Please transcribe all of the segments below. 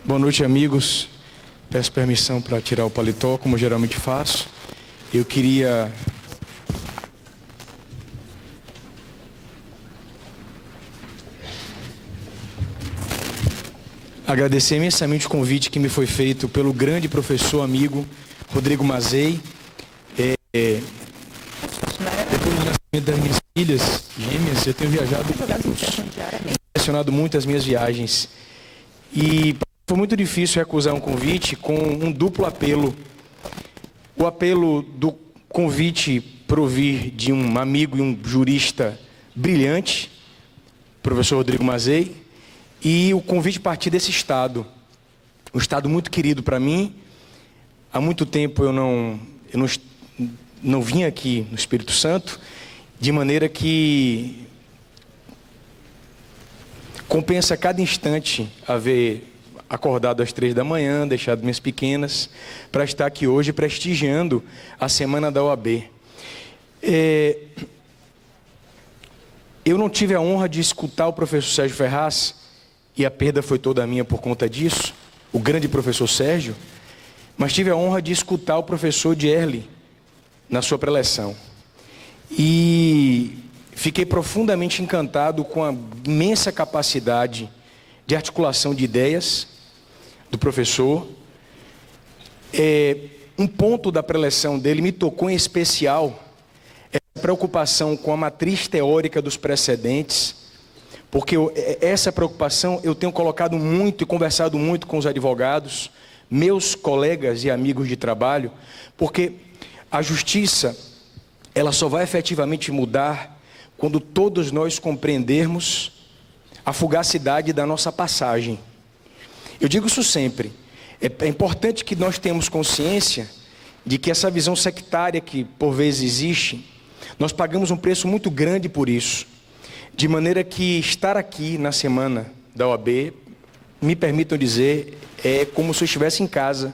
Boa noite, amigos. Peço permissão para tirar o paletó, como geralmente faço. Eu queria agradecer imensamente o convite que me foi feito pelo grande professor amigo Rodrigo Mazei. Depois do nascimento das minhas filhas gêmeas, eu tenho viajado, impressionado muito as minhas viagens. E foi muito difícil recusar um convite com um duplo apelo. O apelo do convite provir de um amigo e um jurista brilhante, professor Rodrigo Mazei, e o convite partir desse estado, um estado muito querido para mim. Há muito tempo eu não vim aqui no Espírito Santo, de maneira que compensa cada instante haver acordado às 3 da manhã, deixado minhas pequenas, para estar aqui hoje prestigiando a Semana da OAB. Eu não tive a honra de escutar o professor Sérgio Ferraz, e a perda foi toda minha por conta disso, o grande professor Sérgio, mas tive a honra de escutar o professor Dierli na sua preleção. E fiquei profundamente encantado com a imensa capacidade de articulação de ideias do professor. Um ponto da preleção dele me tocou em especial, a preocupação com a matriz teórica dos precedentes, porque essa preocupação eu tenho colocado muito e conversado muito com os advogados, meus colegas e amigos de trabalho, porque a justiça, ela só vai efetivamente mudar quando todos nós compreendermos a fugacidade da nossa passagem. Eu digo isso sempre. É importante que nós tenhamos consciência de que essa visão sectária que por vezes existe, nós pagamos um preço muito grande por isso. De maneira que estar aqui na semana da OAB, me permitam dizer, é como se eu estivesse em casa.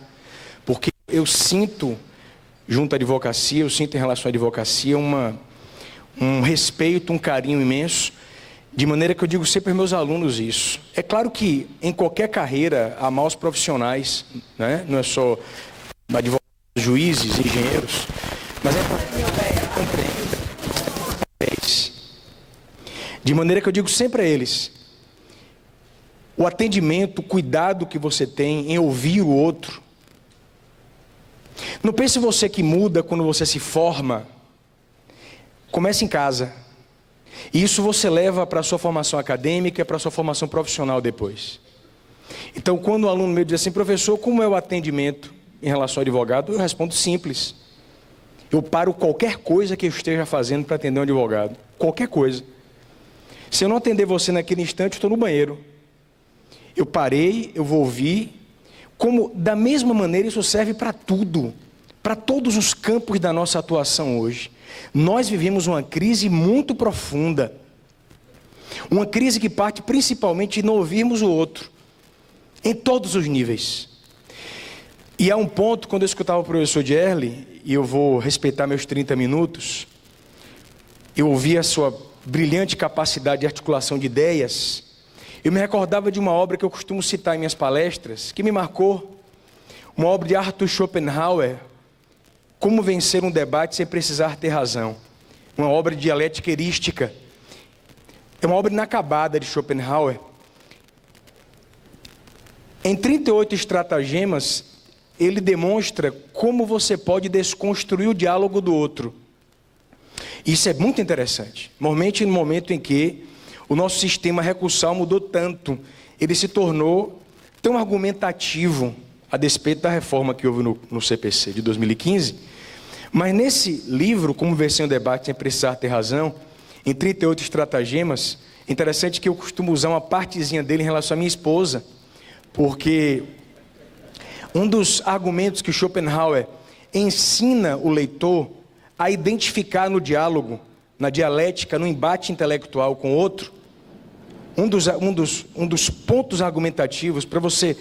Porque eu sinto, junto à advocacia, eu sinto em relação à advocacia um respeito, um carinho imenso. De maneira que eu digo sempre aos meus alunos isso. É claro que em qualquer carreira há maus profissionais, né? Não é só advogados, juízes, engenheiros, mas é compreender. De maneira que eu digo sempre a eles, o atendimento, o cuidado que você tem em ouvir o outro. Não pense você que muda quando você se forma. Comece em casa. E isso você leva para a sua formação acadêmica, para a sua formação profissional depois. Então, quando o aluno meu diz assim, professor, como é o atendimento em relação ao advogado? Eu respondo simples. Eu paro qualquer coisa que eu esteja fazendo para atender um advogado. Qualquer coisa. Se eu não atender você naquele instante, eu estou no banheiro. Eu parei, eu vou ouvir. Como, da mesma maneira, isso serve para tudo. Para todos os campos da nossa atuação hoje. Nós vivemos uma crise muito profunda. Uma crise que parte principalmente de não ouvirmos o outro. Em todos os níveis. E há um ponto, quando eu escutava o professor Dierli, e eu vou respeitar meus 30 minutos, eu ouvi a sua brilhante capacidade de articulação de ideias. Eu me recordava de uma obra que eu costumo citar em minhas palestras, que me marcou. Uma obra de Arthur Schopenhauer, Como Vencer um Debate Sem Precisar Ter Razão. Uma obra de dialética erística. É uma obra inacabada de Schopenhauer. Em 38 estratagemas, ele demonstra como você pode desconstruir o diálogo do outro. Isso é muito interessante. Normalmente no momento em que o nosso sistema recursal mudou tanto, ele se tornou tão argumentativo a despeito da reforma que houve no CPC de 2015. Mas nesse livro, Como Vencer um Debate Sem Precisar Ter Razão, em 38 estratagemas, é interessante que eu costumo usar uma partezinha dele em relação à minha esposa, porque um dos argumentos que Schopenhauer ensina o leitor a identificar no diálogo, na dialética, no embate intelectual com o outro, um dos pontos argumentativos para você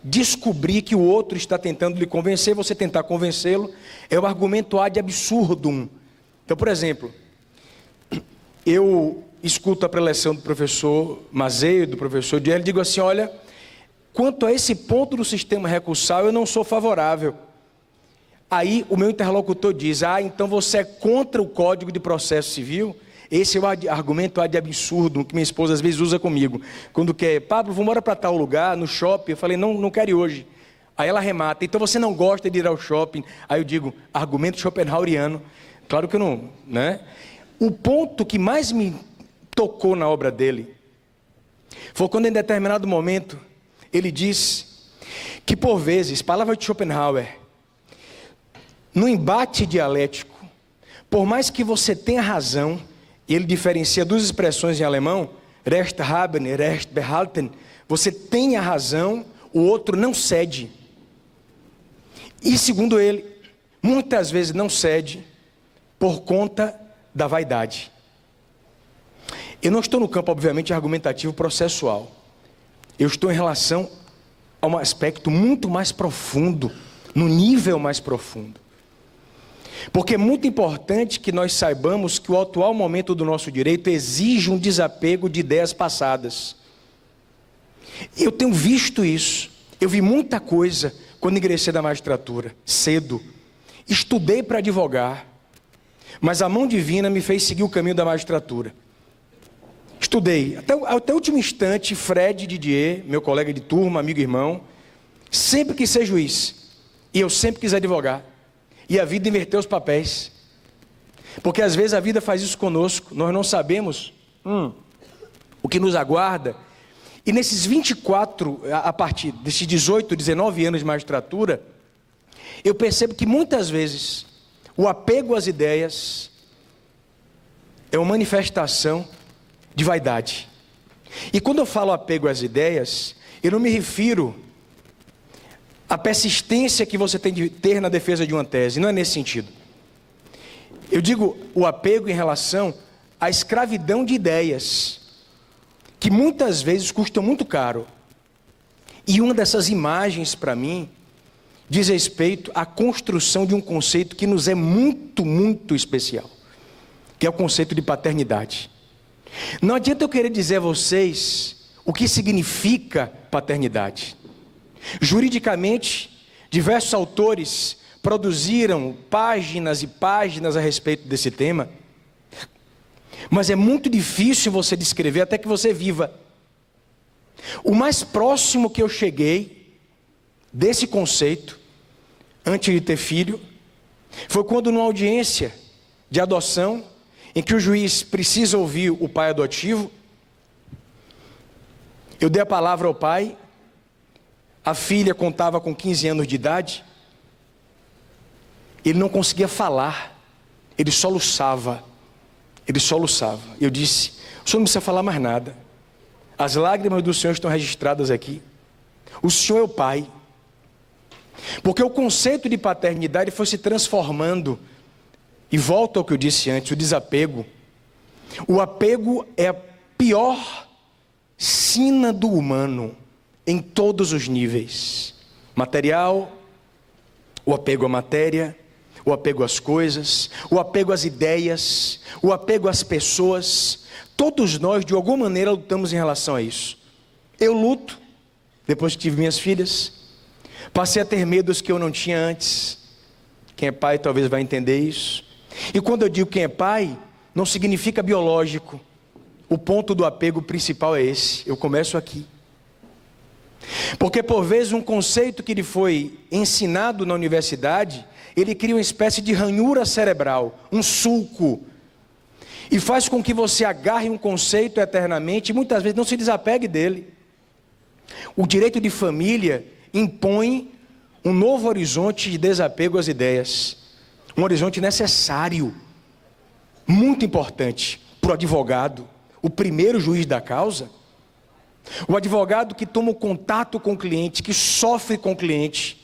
descobrir que o outro está tentando lhe convencer, você tentar convencê-lo, é o argumento ad absurdum. Então, por exemplo, eu escuto a preleção do professor Mazei, do professor Dierli, e digo assim, olha, quanto a esse ponto do sistema recursal, eu não sou favorável. Aí o meu interlocutor diz, então você é contra o Código de Processo Civil? Esse é o argumento de absurdo que minha esposa às vezes usa comigo. Quando quer, Pablo, vamos embora para tal lugar, no shopping. Eu falei, não quero ir hoje. Aí ela remata, então você não gosta de ir ao shopping? Aí eu digo, argumento schopenhaueriano. Claro que eu não, né? O ponto que mais me tocou na obra dele foi quando em determinado momento ele diz que por vezes, palavra de Schopenhauer, no embate dialético, por mais que você tenha razão, e ele diferencia duas expressões em alemão, Recht haben, Recht behalten, você tem a razão, o outro não cede. E segundo ele, muitas vezes não cede por conta da vaidade. Eu não estou no campo, obviamente, argumentativo processual. Eu estou em relação a um aspecto muito mais profundo, no nível mais profundo. Porque é muito importante que nós saibamos que o atual momento do nosso direito exige um desapego de ideias passadas. Eu tenho visto isso. Eu vi muita coisa quando ingressei na magistratura, cedo. Estudei para advogar, mas a mão divina me fez seguir o caminho da magistratura. Estudei, até o último instante, Fred Didier, meu colega de turma, amigo e irmão, sempre quis ser juiz, e eu sempre quis advogar, e a vida inverteu os papéis, porque às vezes a vida faz isso conosco, nós não sabemos o que nos aguarda, e nesses 24, a partir desses 18, 19 anos de magistratura, eu percebo que muitas vezes, o apego às ideias é uma manifestação de vaidade. E quando eu falo apego às ideias, eu não me refiro à persistência que você tem de ter na defesa de uma tese, não é nesse sentido. Eu digo o apego em relação à escravidão de ideias, que muitas vezes custam muito caro. E uma dessas imagens, para mim, diz respeito à construção de um conceito que nos é muito, muito especial, que é o conceito de paternidade. Não adianta eu querer dizer a vocês o que significa paternidade. Juridicamente, diversos autores produziram páginas e páginas a respeito desse tema, mas é muito difícil você descrever até que você viva. O mais próximo que eu cheguei desse conceito, antes de ter filho, foi quando numa audiência de adoção, em que o juiz precisa ouvir o pai adotivo, eu dei a palavra ao pai, a filha contava com 15 anos de idade, ele não conseguia falar, ele soluçava, eu disse, o senhor não precisa falar mais nada, as lágrimas do senhor estão registradas aqui, o senhor é o pai, porque o conceito de paternidade foi se transformando. E volto ao que eu disse antes, o desapego. O apego é a pior sina do humano, em todos os níveis. Material, o apego à matéria, o apego às coisas, o apego às ideias, o apego às pessoas. Todos nós, de alguma maneira, lutamos em relação a isso. Eu luto, depois que tive minhas filhas. Passei a ter medos que eu não tinha antes. Quem é pai talvez vai entender isso. E quando eu digo quem é pai, não significa biológico. O ponto do apego principal é esse. Eu começo aqui. Porque por vezes um conceito que lhe foi ensinado na universidade, ele cria uma espécie de ranhura cerebral, um sulco. E faz com que você agarre um conceito eternamente e muitas vezes não se desapegue dele. O direito de família impõe um novo horizonte de desapego às ideias. Um horizonte necessário, muito importante para o advogado, o primeiro juiz da causa. O advogado que toma o contato com o cliente, que sofre com o cliente.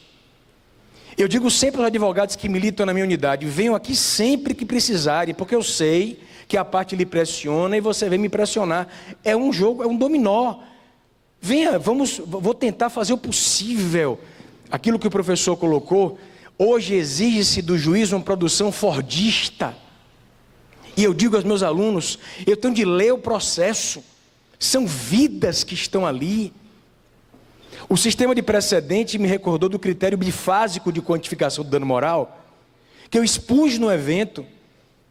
Eu digo sempre aos advogados que militam na minha unidade, venham aqui sempre que precisarem, porque eu sei que a parte lhe pressiona e você vem me pressionar. É um jogo, é um dominó. Venha, vou tentar fazer o possível. Aquilo que o professor colocou, hoje exige-se do juiz uma produção fordista. E eu digo aos meus alunos, eu tenho de ler o processo. São vidas que estão ali. O sistema de precedente me recordou do critério bifásico de quantificação do dano moral, que eu expus no evento,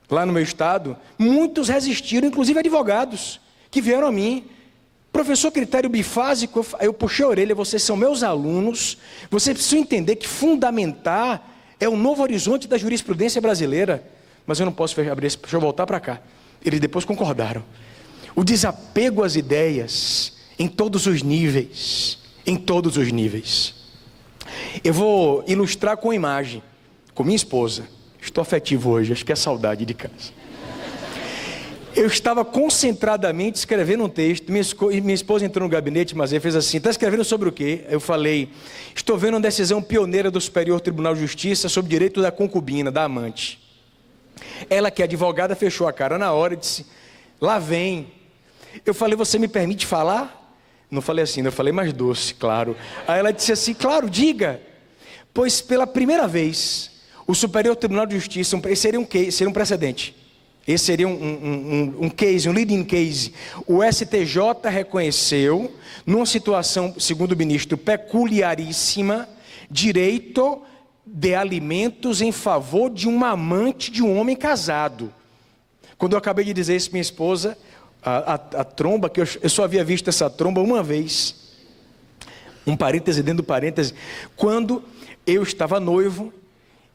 lá no meu estado. Muitos resistiram, inclusive advogados, que vieram a mim. Professor, critério bifásico, eu puxei a orelha, vocês são meus alunos, vocês precisam entender que fundamentar é o novo horizonte da jurisprudência brasileira. Mas eu não posso abrir esse, deixa eu voltar para cá. Eles depois concordaram. O desapego às ideias, em todos os níveis, em todos os níveis. Eu vou ilustrar com imagem, com minha esposa. Estou afetivo hoje, acho que é saudade de casa. Eu estava concentradamente escrevendo um texto, minha esposa entrou no gabinete, mas ele fez assim: está escrevendo sobre o quê? Eu falei: estou vendo uma decisão pioneira do Superior Tribunal de Justiça sobre direito da concubina, da amante. Ela, que é advogada, fechou a cara na hora e disse: lá vem. Eu falei: você me permite falar? Não falei assim, eu falei mais doce, claro. Aí ela disse assim: claro, diga. Pois pela primeira vez, o Superior Tribunal de Justiça, esse seria um precedente. Esse seria um case, um leading case. O STJ reconheceu, numa situação, segundo o ministro, peculiaríssima, direito de alimentos em favor de uma amante de um homem casado. Quando eu acabei de dizer isso, minha esposa, a tromba, que eu só havia visto essa tromba uma vez, um parêntese dentro do parêntese, quando eu estava noivo,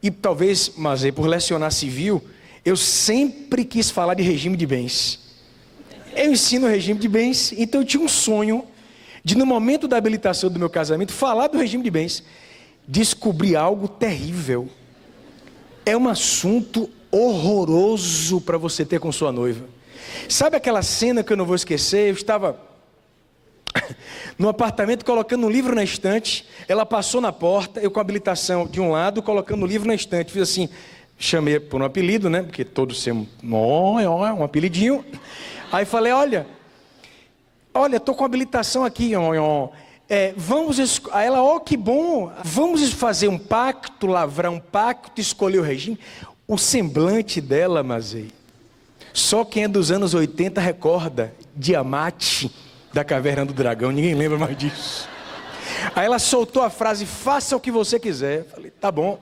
e talvez, mas por lecionar civil, eu sempre quis falar de regime de bens. Eu ensino regime de bens, então eu tinha um sonho de, no momento da habilitação do meu casamento, falar do regime de bens. Descobri algo terrível. É um assunto horroroso para você ter com sua noiva. Sabe aquela cena que eu não vou esquecer? Eu estava no apartamento colocando um livro na estante, ela passou na porta, eu com a habilitação de um lado, colocando o livro na estante, fiz assim, chamei por um apelido, né, porque todos têm um apelidinho. Aí falei: olha, estou com habilitação aqui, aí ela, que bom, vamos fazer um pacto, lavrar um pacto, escolher o regime. O semblante dela, Mazei, só quem é dos anos 80 recorda, Diamante, da Caverna do Dragão, ninguém lembra mais disso. Aí ela soltou a frase: faça o que você quiser. Eu falei: tá bom.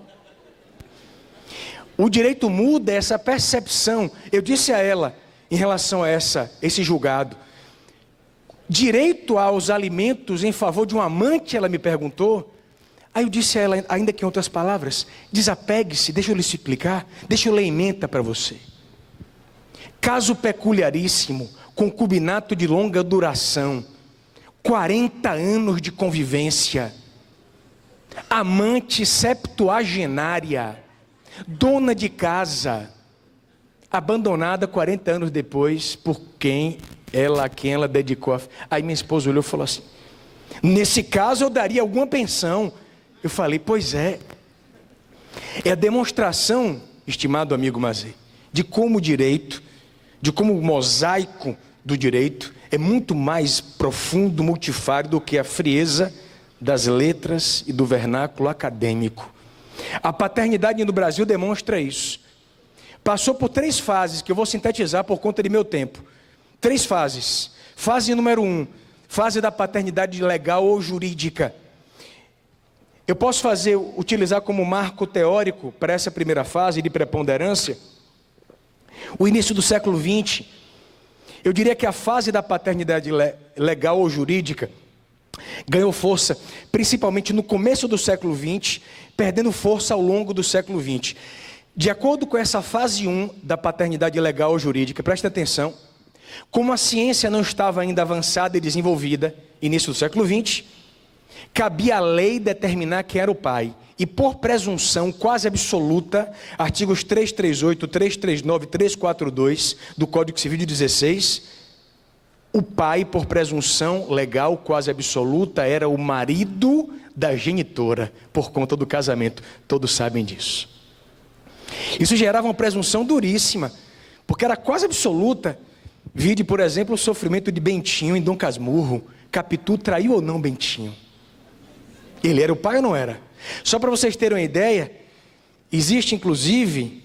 O direito muda essa percepção. Eu disse a ela, em relação a esse julgado, direito aos alimentos em favor de um amante, ela me perguntou. Aí eu disse a ela, ainda que em outras palavras: desapegue-se, deixa eu lhe explicar, deixa eu ler ementa para você. Caso peculiaríssimo, concubinato de longa duração, 40 anos de convivência, amante septuagenária, dona de casa, abandonada 40 anos depois por a quem ela dedicou. Aí minha esposa olhou e falou assim: nesse caso eu daria alguma pensão. Eu falei: pois é. É a demonstração, estimado amigo Mazei, de como o direito, de como o mosaico do direito é muito mais profundo, multifário do que a frieza das letras e do vernáculo acadêmico. A paternidade no Brasil demonstra isso. Passou por 3 fases, que eu vou sintetizar por conta de meu tempo. 3 fases. Fase número 1, fase da paternidade legal ou jurídica. Eu posso utilizar como marco teórico para essa primeira fase de preponderância o início do século XX. Eu diria que a fase da paternidade legal ou jurídica ganhou força, principalmente no começo do século XX, perdendo força ao longo do século XX. De acordo com essa fase 1 da paternidade legal ou jurídica, presta atenção, como a ciência não estava ainda avançada e desenvolvida, início do século XX, cabia à lei determinar quem era o pai. E por presunção quase absoluta, artigos 338, 339, 342 do Código Civil de 16, o pai, por presunção legal quase absoluta, era o marido da genitora, por conta do casamento. Todos sabem disso. Isso gerava uma presunção duríssima, porque era quase absoluta. Vide, por exemplo, o sofrimento de Bentinho em Dom Casmurro. Capitu traiu ou não Bentinho? Ele era o pai ou não era? Só para vocês terem uma ideia, existe inclusive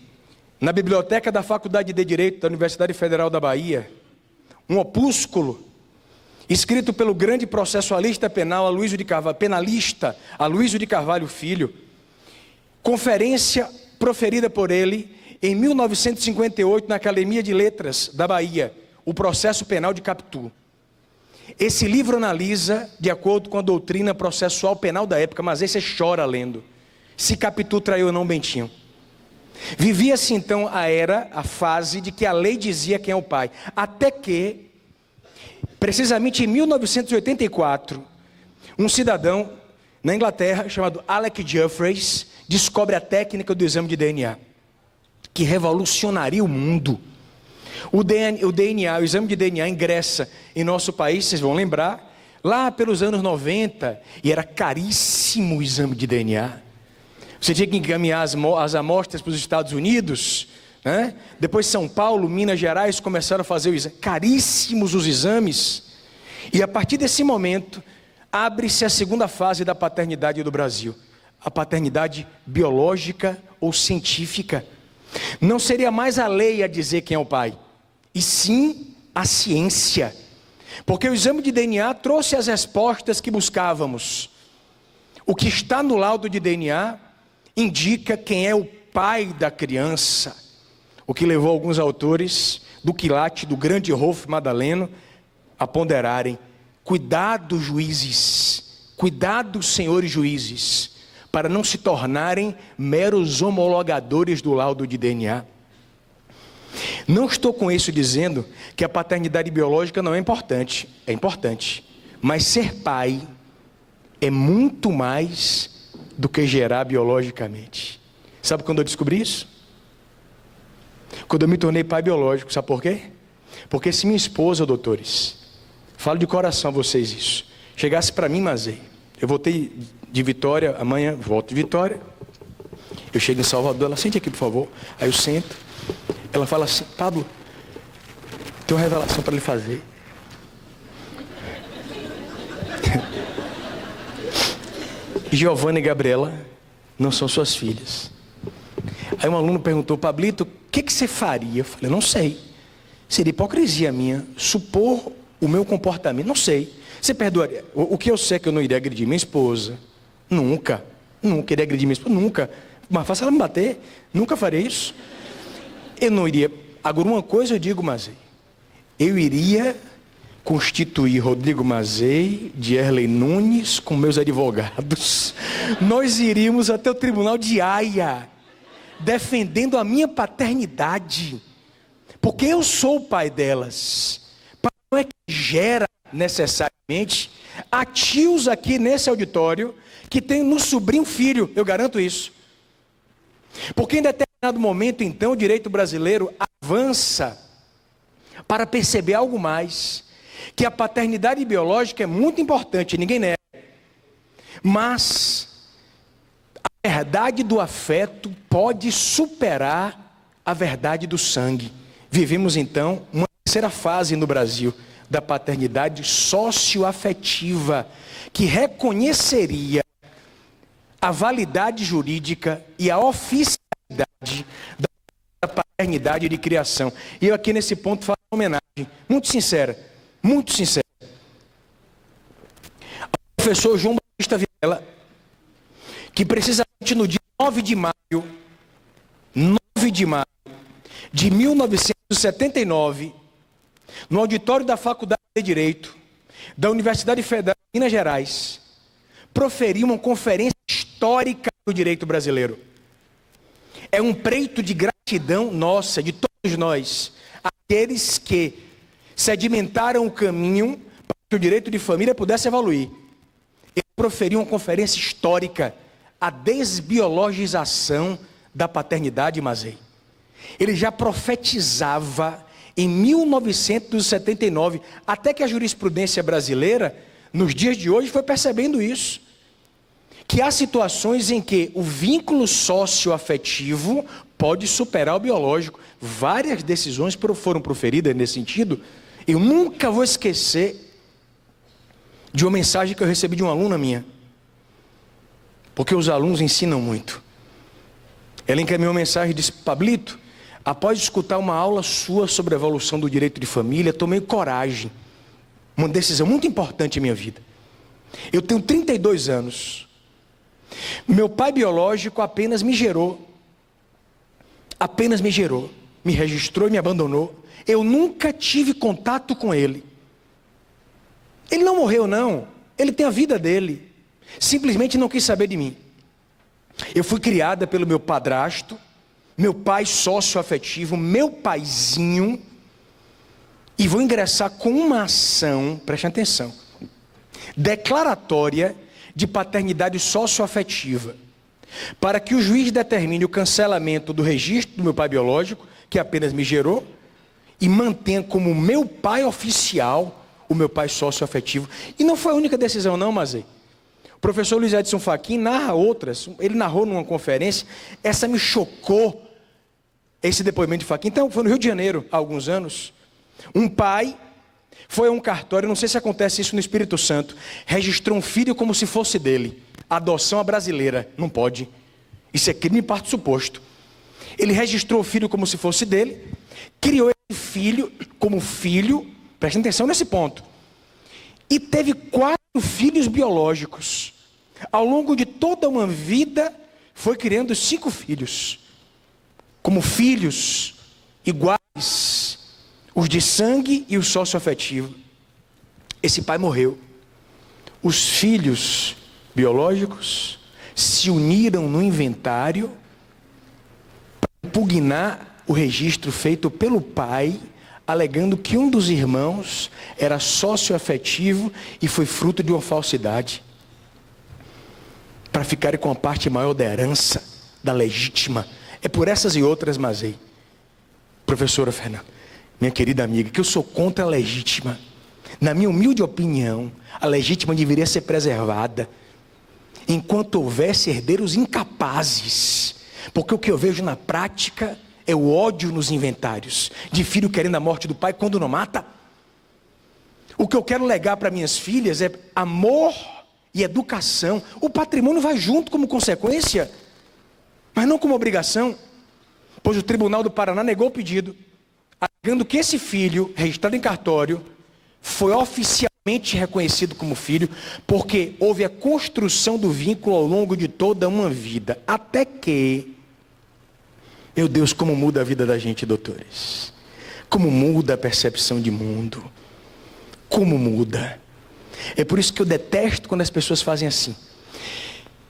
na biblioteca da Faculdade de Direito da Universidade Federal da Bahia um opúsculo escrito pelo grande processualista penal penalista Aloysio de Carvalho Filho, conferência proferida por ele em 1958 na Academia de Letras da Bahia, o processo penal de Capitu. Esse livro analisa, de acordo com a doutrina processual penal da época, mas aí você chora lendo, se Capitu traiu ou não Bentinho. Vivia-se então a fase de que a lei dizia quem é o pai, até que, precisamente em 1984, um cidadão na Inglaterra, chamado Alec Jeffreys, descobre a técnica do exame de DNA, que revolucionaria o mundo. O exame de DNA ingressa em nosso país, vocês vão lembrar, lá pelos anos 90, e era caríssimo o exame de DNA. Você tinha que encaminhar as amostras para os Estados Unidos, né? Depois São Paulo, Minas Gerais começaram a fazer o exame. Caríssimos os exames. E a partir desse momento, abre-se a segunda fase da paternidade do Brasil. A paternidade biológica ou científica. Não seria mais a lei a dizer quem é o pai, e sim a ciência. Porque o exame de DNA trouxe as respostas que buscávamos. O que está no laudo de DNA indica quem é o pai da criança, o que levou alguns autores do quilate do grande Rolf Madaleno a ponderarem: cuidado, juízes, cuidado, senhores juízes, para não se tornarem meros homologadores do laudo de DNA. Não estou com isso dizendo que a paternidade biológica não é importante, mas ser pai é muito mais do que gerar biologicamente. Sabe quando eu descobri isso? Quando eu me tornei pai biológico. Sabe por quê? Porque se minha esposa, doutores, falo de coração a vocês isso, chegasse para mim, Mazei, eu voltei de Vitória, amanhã volto de Vitória, eu chego em Salvador, ela: sente aqui por favor. Aí eu sento, ela fala assim: Pablo, tem uma revelação para lhe fazer. Giovana e Gabriela não são suas filhas. Aí um aluno perguntou: Pablito, o que você faria? Eu falei: não sei. Seria hipocrisia minha supor o meu comportamento. Não sei. Você perdoaria? O que eu sei é que eu não iria agredir minha esposa. Nunca iria agredir minha esposa. Nunca. Mas faça ela me bater. Nunca farei isso. Eu não iria. Agora, uma coisa eu digo, Mazei: eu iria constituir Rodrigo Mazei, Dierley Nunes com meus advogados. Nós iríamos até o tribunal de Haia, defendendo a minha paternidade, porque eu sou o pai delas. Pai não é que gera necessariamente. Há tios aqui nesse auditório que tem no sobrinho filho, eu garanto isso. Porque em determinado momento, então, o direito brasileiro avança para perceber algo mais, que a paternidade biológica é muito importante, ninguém nega, mas a verdade do afeto pode superar a verdade do sangue. Vivemos então uma terceira fase no Brasil da paternidade socioafetiva, que reconheceria a validade jurídica e a oficialidade da paternidade de criação. E eu aqui nesse ponto faço uma homenagem muito sincera ao professor João Batista Vilela, que precisamente no dia 9 de maio de 1979, no auditório da Faculdade de Direito da Universidade Federal de Minas Gerais, proferiu uma conferência histórica do direito brasileiro. É um preito de gratidão nossa, de todos nós, aqueles que sedimentaram o caminho para que o direito de família pudesse evoluir. Ele proferiu uma conferência histórica, a desbiologização da paternidade, Mazei. Ele já profetizava em 1979, até que a jurisprudência brasileira, nos dias de hoje, foi percebendo isso. Que há situações em que o vínculo socioafetivo pode superar o biológico. Várias decisões foram proferidas nesse sentido. Eu nunca vou esquecer de uma mensagem que eu recebi de uma aluna minha, porque os alunos ensinam muito. Ela encaminhou uma mensagem e disse: Pablito, após escutar uma aula sua sobre a evolução do direito de família, tomei coragem, uma decisão muito importante em minha vida. Eu tenho 32 anos. Meu pai biológico apenas me gerou. Apenas me gerou. Me registrou e me abandonou. Eu nunca tive contato com ele. Ele não morreu, não. Ele tem a vida dele. Simplesmente não quis saber de mim. Eu fui criada pelo meu padrasto, meu pai socioafetivo, meu paizinho, e vou ingressar com uma ação, preste atenção, declaratória de paternidade socioafetiva, para que o juiz determine o cancelamento do registro do meu pai biológico, que apenas me gerou, e mantenha como meu pai oficial o meu pai socioafetivo. E não foi a única decisão não, Mazei. O professor Luiz Edson Fachin narra outras. Ele narrou numa conferência. Essa me chocou, esse depoimento de Fachin. Então, foi no Rio de Janeiro, há alguns anos. Um pai foi a um cartório, não sei se acontece isso no Espírito Santo, registrou um filho como se fosse dele. Adoção à brasileira. Não pode. Isso é crime de parto suposto. Ele registrou o filho como se fosse dele, criou esse filho como filho, preste atenção nesse ponto, e teve 4 filhos biológicos. Ao longo de toda uma vida, foi criando 5 filhos, como filhos iguais, os de sangue e o socioafetivo. Esse pai morreu. Os filhos biológicos se uniram no inventário para impugnar o registro feito pelo pai, alegando que um dos irmãos era socioafetivo e foi fruto de uma falsidade, para ficarem com a parte maior da herança, da legítima. É por essas e outras, Mazei, professora Fernanda, minha querida amiga, que eu sou contra a legítima. Na minha humilde opinião, a legítima deveria ser preservada enquanto houvesse herdeiros incapazes, porque o que eu vejo na prática é o ódio nos inventários, de filho querendo a morte do pai quando não mata. O que eu quero legar para minhas filhas é amor e educação. O patrimônio vai junto como consequência, mas não como obrigação, pois o Tribunal do Paraná negou o pedido, alegando que esse filho, registrado em cartório, foi oficialmente reconhecido como filho, porque houve a construção do vínculo ao longo de toda uma vida, até que, meu Deus, como muda a vida da gente, doutores, como muda a percepção de mundo, como muda. É por isso que eu detesto quando as pessoas fazem assim: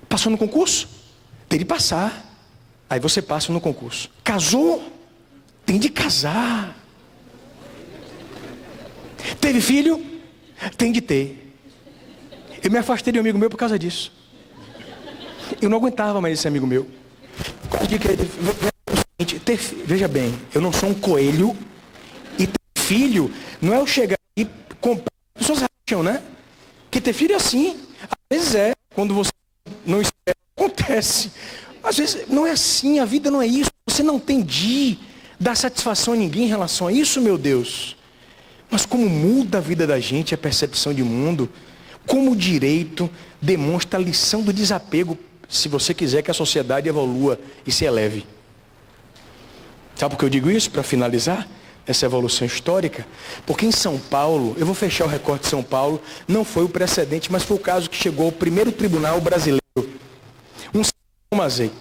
passou no concurso? Tem de passar. Aí você passa no concurso. Casou? Tem de casar. Teve filho? Tem de ter. Eu me afastei de um amigo meu por causa disso. Eu não aguentava mais esse amigo meu. Veja bem, eu não sou um coelho, e ter filho não é eu chegar e comprar. As pessoas acham, né? Que ter filho é assim. Às vezes é, quando você não espera, acontece. Às vezes não é assim, a vida não é isso. Você não tem de dar satisfação a ninguém em relação a isso, meu Deus. Mas como muda a vida da gente, a percepção de mundo, como o direito demonstra a lição do desapego, se você quiser que a sociedade evolua e se eleve. Sabe por que eu digo isso, para finalizar essa evolução histórica? Porque em São Paulo, eu vou fechar o recorte de São Paulo, não foi o precedente, mas foi o caso que chegou ao primeiro tribunal brasileiro. Um Mazei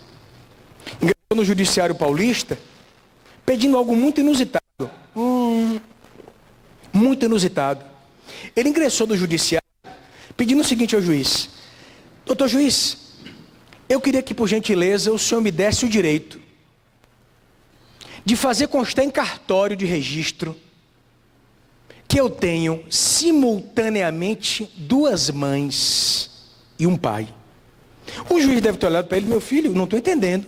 ingressou no judiciário paulista, pedindo algo muito inusitado. Muito inusitado. Ele ingressou no judiciário, pedindo o seguinte ao juiz: doutor juiz, eu queria que por gentileza o senhor me desse o direito de fazer constar em cartório de registro que eu tenho simultaneamente 2 mães e um pai. O juiz deve ter olhado para ele: meu filho, não estou entendendo.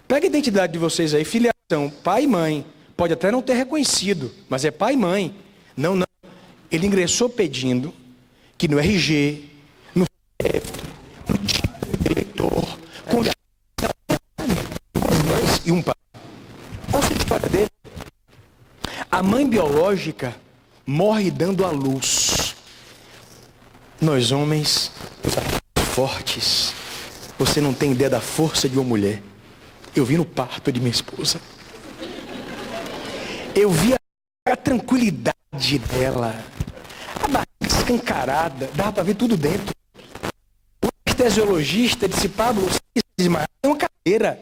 Pega a identidade de vocês aí, filiação, pai e mãe. Pode até não ter reconhecido, mas é pai e mãe. Não, não. Ele ingressou pedindo que no RG, no CPF, no título de eleitor, com 2 mães e um pai. Qual é a história dele? A mãe biológica morre dando à luz. Nós homens, fortes, você não tem ideia da força de uma mulher. Eu vi no parto de minha esposa. Eu vi a tranquilidade dela. A escancarada, dava para ver tudo dentro. O anestesiologista disse, Pablo, tem uma cadeira.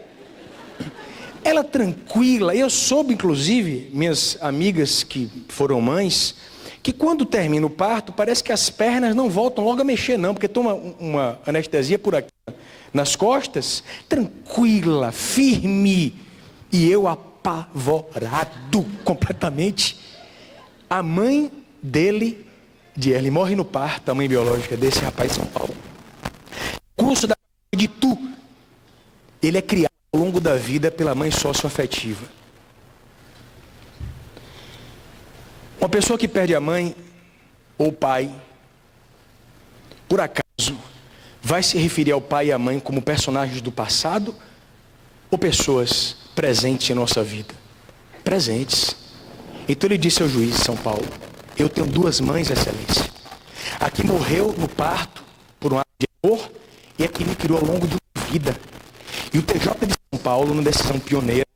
Ela tranquila, eu soube, inclusive, minhas amigas que foram mães, que quando termina o parto, parece que as pernas não voltam logo a mexer, não, porque toma uma anestesia por aqui nas costas, tranquila, firme, e eu apavorado completamente. A mãe dele, ele morre no parto, a mãe biológica desse rapaz de São Paulo. Curso de Tu, ele é criado ao longo da vida pela mãe socioafetiva. Uma pessoa que perde a mãe ou o pai, por acaso, vai se referir ao pai e à mãe como personagens do passado ou pessoas presentes em nossa vida? Presentes. Então ele disse ao juiz de São Paulo, eu tenho 2 mães, excelência. A que morreu no parto por um ato de amor e a que me criou ao longo de uma vida. E o TJ de São Paulo, numa decisão pioneira,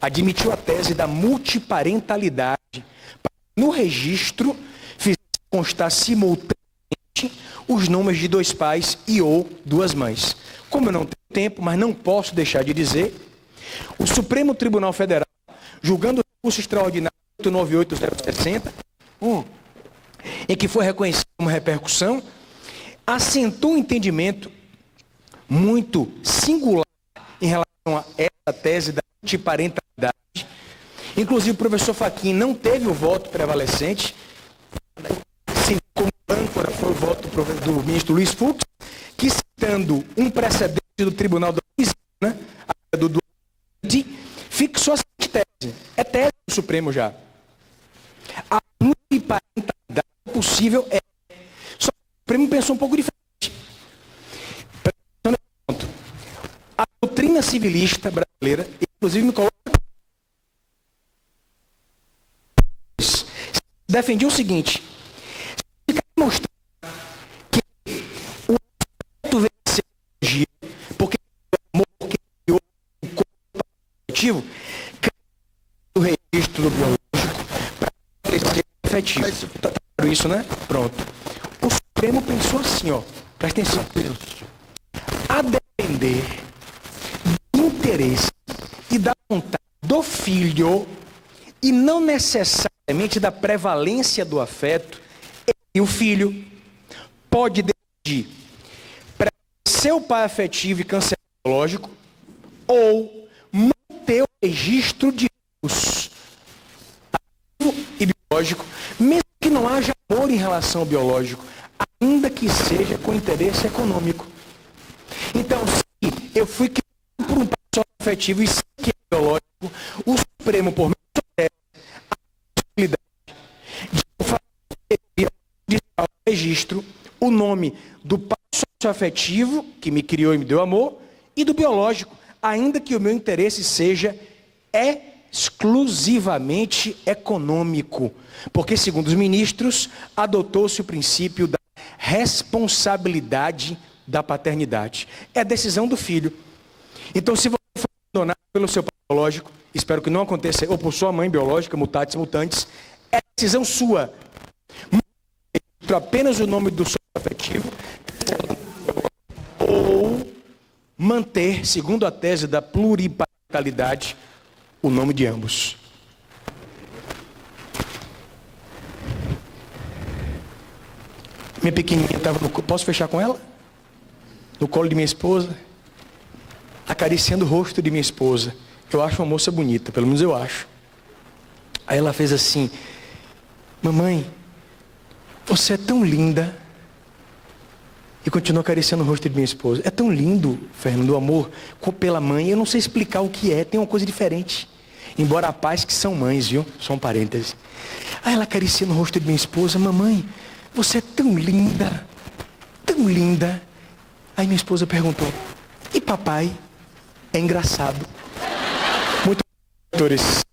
admitiu a tese da multiparentalidade para que no registro fizesse constar simultaneamente os nomes de 2 pais e ou 2 mães. Como eu não tenho tempo, mas não posso deixar de dizer, o Supremo Tribunal Federal, julgando o recurso extraordinário 898060, em que foi reconhecido como repercussão, assentou um entendimento muito singular em relação a essa tese da multiparentalidade. Inclusive o professor Fachin não teve o voto prevalecente, assim como âncora foi o voto do ministro Luiz Fux, que citando um precedente do Tribunal da Louisiana, do fixou a seguinte tese, é tese do Supremo já. A pluriparentalidade possível é. Só que o Supremo pensou um pouco diferente. A doutrina civilista brasileira, inclusive me coloca, defendia o seguinte, se mostrar que o afeto venceu a biologia, porque o amor que criou o corpo afetivo, o registro do biológico para ser efetivo. Tá claro isso, né? Pronto. O Supremo pensou assim, ó, presta atenção, a depender do interesse e da vontade do filho e não necessariamente da prevalência do afeto, e o filho pode decidir para ser o pai afetivo e cancelar o biológico ou manter o registro de ambos, afetivo e biológico, mesmo que não haja amor em relação ao biológico, ainda que seja com interesse econômico. Então, se eu fui criado por um pai só afetivo e sei que é biológico, o Supremo, por meio a possibilidade de eu fazer o registro, o nome do pai socioafetivo, que me criou e me deu amor, e do biológico, ainda que o meu interesse seja exclusivamente econômico. Porque, segundo os ministros, adotou-se o princípio da responsabilidade da paternidade. É a decisão do filho. Então, se você for abandonado pelo seu pai biológico, espero que não aconteça, ou por sua mãe biológica, mutatis mutandis, é decisão sua. Apenas o nome do afetivo ou manter, segundo a tese da pluriparentalidade, o nome de ambos. Minha pequenininha estava no... Posso fechar com ela? No colo de minha esposa, acariciando o rosto de minha esposa. Eu acho uma moça bonita, pelo menos eu acho. Aí ela fez assim, mamãe, você é tão linda. E continuou acariciando o rosto de minha esposa. É tão lindo, Fernando, o amor pela mãe. Eu não sei explicar o que é, tem uma coisa diferente. Embora há pais que são mães, viu? Só um parêntese. Aí ela acariciando o rosto de minha esposa, mamãe, você é tão linda, tão linda. Aí minha esposa perguntou, e papai? É engraçado. Muito bem, doutores.